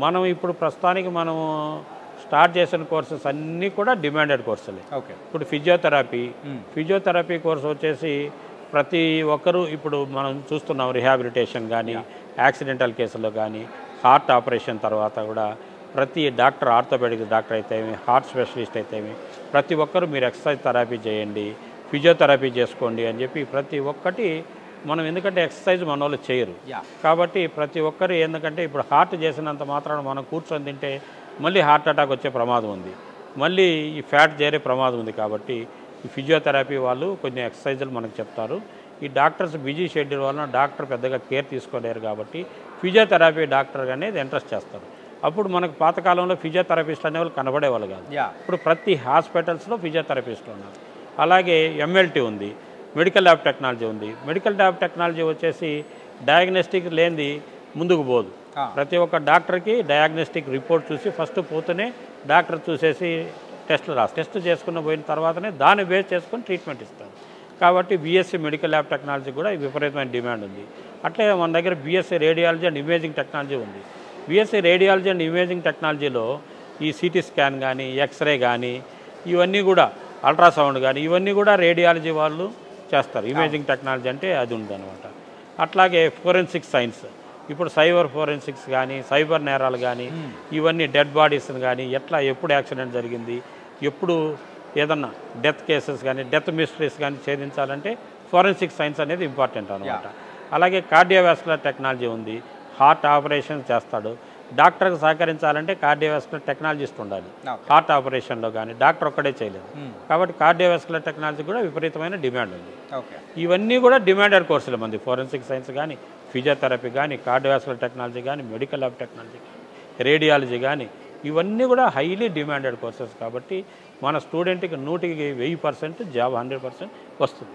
మనం ఇప్పుడు ప్రస్తుతానికి మనం స్టార్ట్ చేసిన కోర్సెస్ అన్నీ కూడా డిమాండెడ్ కోర్సులే. ఓకే. ఇప్పుడు ఫిజియోథెరపీ కోర్స్ వచ్చేసి ప్రతి ఒక్కరూ ఇప్పుడు మనం చూస్తున్నాం. రిహాబిలిటేషన్ కానీ, యాక్సిడెంటల్ కేసుల్లో కానీ, హార్ట్ ఆపరేషన్ తర్వాత కూడా ప్రతి డాక్టర్, ఆర్థోపెడిక్ డాక్టర్ అయితేమి, హార్ట్ స్పెషలిస్ట్ అయితేమి, ప్రతి ఒక్కరూ మీరు ఎక్సర్సైజ్ థెరపీ చేయండి, ఫిజియోథెరపీ చేసుకోండి అని చెప్పి ప్రతి ఒక్కటి మనం, ఎందుకంటే ఎక్సర్సైజ్ మన వాళ్ళు చేయరు కాబట్టి ప్రతి ఒక్కరు ఎందుకంటే ఇప్పుడు హార్ట్ చేసినంత మాత్రాన మనం కూర్చొని తింటే మళ్ళీ హార్ట్ అటాక్ వచ్చే ప్రమాదం ఉంది, మళ్ళీ ఈ ఫ్యాట్ చేరే ప్రమాదం ఉంది. కాబట్టి ఈ ఫిజియోథెరపీ వాళ్ళు కొన్ని ఎక్సర్సైజులు మనకు చెప్తారు. ఈ డాక్టర్స్ బిజీ షెడ్యూల్ వలన డాక్టర్ పెద్దగా కేర్ తీసుకోలేరు కాబట్టి ఫిజియోథెరపీ డాక్టర్ అనేది ఇంట్రెస్ట్ చేస్తారు. అప్పుడు మనకు పాతకాలంలో ఫిజియోథెరపిస్ట్ అనేవాళ్ళు కనబడేవాళ్ళు కాదు. ఇప్పుడు ప్రతి హాస్పిటల్స్లో ఫిజియోథెరపిస్టులు ఉన్నారు. అలాగే ఎంఎల్టీ ఉంది, మెడికల్ ల్యాబ్ టెక్నాలజీ ఉంది. మెడికల్ ల్యాబ్ టెక్నాలజీ వచ్చేసి డయాగ్నోస్టిక్ లేనిది ముందుకు పోదు. ప్రతి ఒక్క డాక్టర్కి డయాగ్నోస్టిక్ రిపోర్ట్ చూసి ఫస్ట్ పోతూనే డాక్టర్ చూసేసి టెస్ట్ చేసుకున్న పోయిన తర్వాతనే దాన్ని బేస్ చేసుకొని ట్రీట్మెంట్ ఇస్తారు. కాబట్టి బీఎస్సీ మెడికల్ ల్యాబ్ టెక్నాలజీ కూడా విపరీతమైన డిమాండ్ ఉంది. అట్లే మన దగ్గర BSc radiology and imaging technology ఉంది. బీఎస్సీ రేడియాలజీ అండ్ ఇమేజింగ్ టెక్నాలజీలో ఈ సిటీ స్కాన్ కానీ, ఎక్స్రే కానీ, ఇవన్నీ కూడా అల్ట్రాసౌండ్ కానీ, ఇవన్నీ కూడా రేడియాలజీ వాళ్ళు చేస్తారు. ఇమేజింగ్ టెక్నాలజీ అంటే అది ఉందన్నమాట. అట్లాగే ఫోరెన్సిక్ సైన్స్, ఇప్పుడు సైబర్ ఫోరెన్సిక్స్ కానీ, సైబర్ నేరాలు కానీ, ఇవన్నీ డెడ్ బాడీస్ని కానీ, ఎప్పుడు యాక్సిడెంట్ జరిగింది, ఎప్పుడు ఏదన్నా డెత్ కేసెస్ కానీ, డెత్ మిస్టరీస్ కానీ ఛేదించాలంటే ఫోరెన్సిక్ సైన్స్ అనేది ఇంపార్టెంట్ అనమాట. అలాగే కార్డియోవాస్కులర్ టెక్నాలజీ ఉంది, హార్ట్ ఆపరేషన్ చేస్తాడు. డాక్టర్కి సహకరించాలంటే కార్డియోవాస్కులర్ టెక్నాలజిస్ట్ ఉండాలి. హార్ట్ ఆపరేషన్లో కానీ డాక్టర్ ఒక్కడే చేయలేదు కాబట్టి కార్డియోవాస్కులర్ టెక్నాలజీ కూడా విపరీతమైన డిమాండ్ ఉంది. ఇవన్నీ కూడా డిమాండెడ్ కోర్సులు మంది. ఫోరెన్సిక్ సైన్స్ కానీ, ఫిజియోథెరపీ కానీ, కార్డియోవాస్కులర్ టెక్నాలజీ కానీ, మెడికల్ ల్యాబ్ టెక్నాలజీ కానీ, రేడియాలజీ కానీ, ఇవన్నీ కూడా హైలీ డిమాండెడ్ కోర్సెస్. కాబట్టి మన స్టూడెంట్కి 100% జాబ్ 100% వస్తుంది.